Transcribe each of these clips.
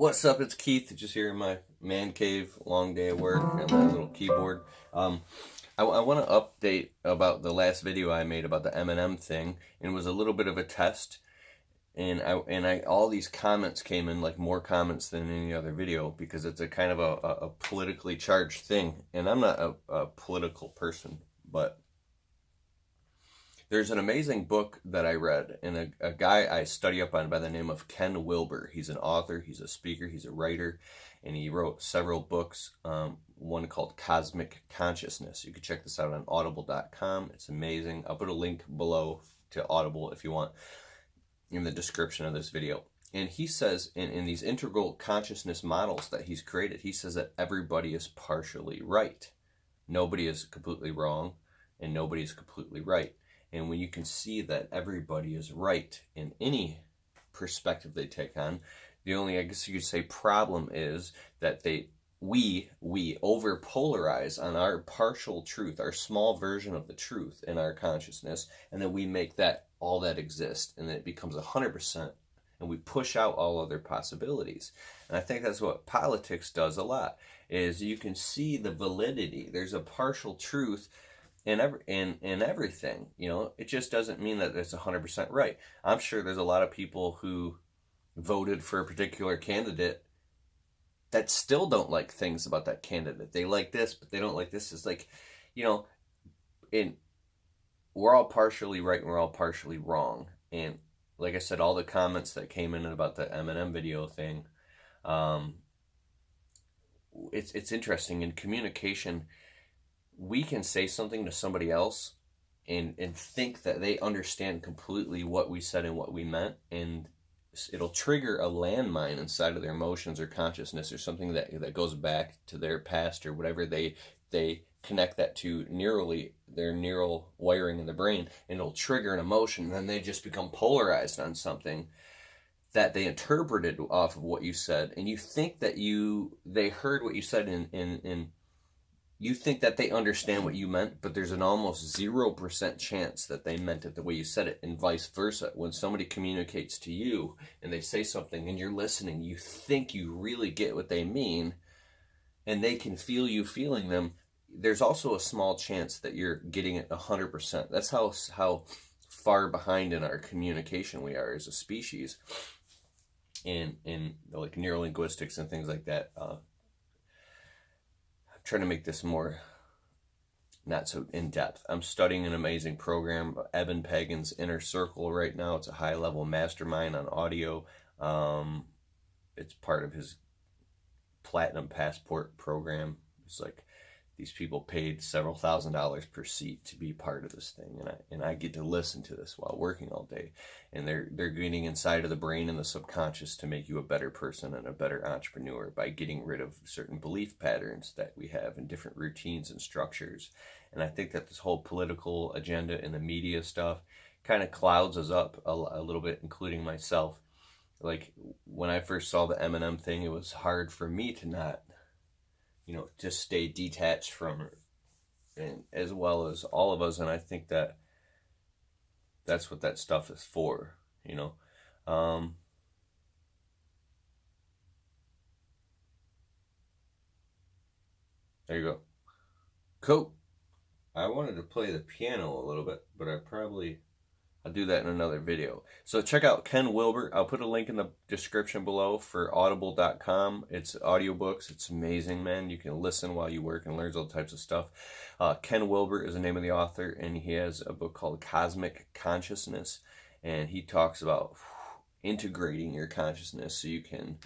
What's up? It's Keith, just here in my man cave, long day of work, and my little keyboard. I want to update about the last video I made about the Eminem thing, and it was a little bit of a test. And all these comments came in, like more comments than any other video, because it's a kind of a politically charged thing, and I'm not a political person, but there's an amazing book that I read, and a guy I study up on by the name of Ken Wilber. He's an author, he's a speaker, he's a writer, and he wrote several books, one called Cosmic Consciousness. You can check this out on audible.com. It's amazing. I'll put a link below to Audible if you want in the description of this video. And he says in these integral consciousness models that he's created, he says that everybody is partially right. Nobody is completely wrong, and nobody is completely right. And when you can see that everybody is right in any perspective they take on, the only, I guess you could say, problem is that we over polarize on our partial truth, our small version of the truth in our consciousness, and then we make that all that exists, and then it becomes 100%, and we push out all other possibilities. And I think that's what politics does a lot, is you can see the validity. There's a partial truth in everything, it just doesn't mean that it's 100% right. I'm sure there's a lot of people who voted for a particular candidate that still don't like things about that candidate. They like this, but they don't like this. It's like, we're all partially right and we're all partially wrong. And like I said, all the comments that came in about the Eminem video thing, it's interesting. In communication, we can say something to somebody else and think that they understand completely what we said and what we meant, and it'll trigger a landmine inside of their emotions or consciousness, or something that goes back to their past or whatever they connect that to neurally, their neural wiring in the brain, and it'll trigger an emotion, and then they just become polarized on something that they interpreted off of what you said, and you think that they heard what you said in you think that they understand what you meant, but there's an almost 0% chance that they meant it the way you said it, and vice versa. When somebody communicates to you and they say something and you're listening, you think you really get what they mean, and they can feel you feeling them. There's also a small chance that you're getting it 100%. That's how far behind in our communication we are as a species, in like neurolinguistics and things like that. Trying to make this more not so in-depth. I'm studying an amazing program, Eben Pagan's Inner Circle, right now. It's a high-level mastermind on audio. It's part of his Platinum Passport program. It's like these people paid several $1,000s per seat to be part of this thing, and I get to listen to this while working all day. And they're getting inside of the brain and the subconscious to make you a better person and a better entrepreneur by getting rid of certain belief patterns that we have in different routines and structures. And I think that this whole political agenda and the media stuff kind of clouds us up a little bit, including myself. Like, when I first saw the Eminem thing, it was hard for me to not just stay detached from it, and as well as all of us. And I think that that's what that stuff is for, There you go. Cool. I wanted to play the piano a little bit, but I'll do that in another video. So check out Ken Wilber. I'll put a link in the description below for audible.com. It's audiobooks. It's amazing, man. You can listen while you work and learn all types of stuff. Ken Wilber is the name of the author, and he has a book called Cosmic Consciousness, and he talks about integrating your consciousness so you can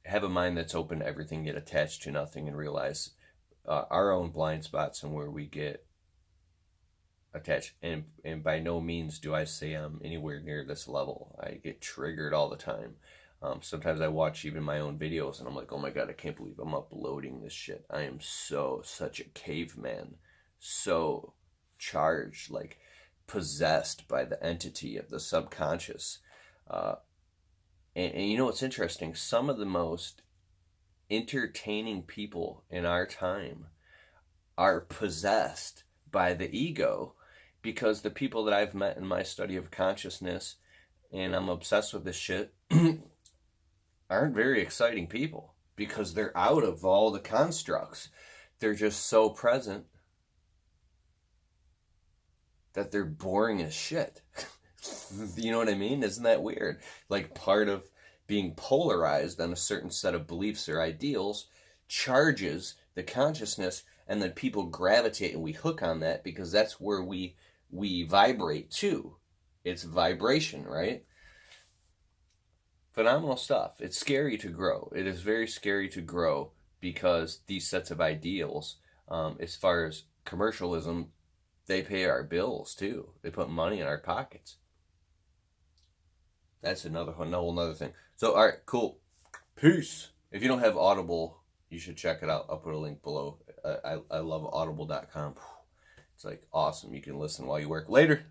have a mind that's open to everything, get attached to nothing, and realize our own blind spots and where we get attached. And by no means do I say I'm anywhere near this level. I get triggered all the time. Sometimes I watch even my own videos and I'm like, oh my god, I can't believe I'm uploading this shit. I am such a caveman, so charged, like possessed by the entity of the subconscious. And what's interesting, some of the most entertaining people in our time are possessed by the ego, because the people that I've met in my study of consciousness, and I'm obsessed with this shit, aren't very exciting people because they're out of all the constructs. They're just so present that they're boring as shit. You know what I mean? Isn't that weird? Like part of being polarized on a certain set of beliefs or ideals charges the consciousness, and then people gravitate and we hook on that because that's where we vibrate to. It's vibration, right? Phenomenal stuff. It's scary to grow. It is very scary to grow because these sets of ideals, as far as commercialism, they pay our bills too. They put money in our pockets. That's another whole other thing. So, all right, cool. Peace. If you don't have Audible, you should check it out. I'll put a link below. I love audible.com. It's like awesome. You can listen while you work. Later.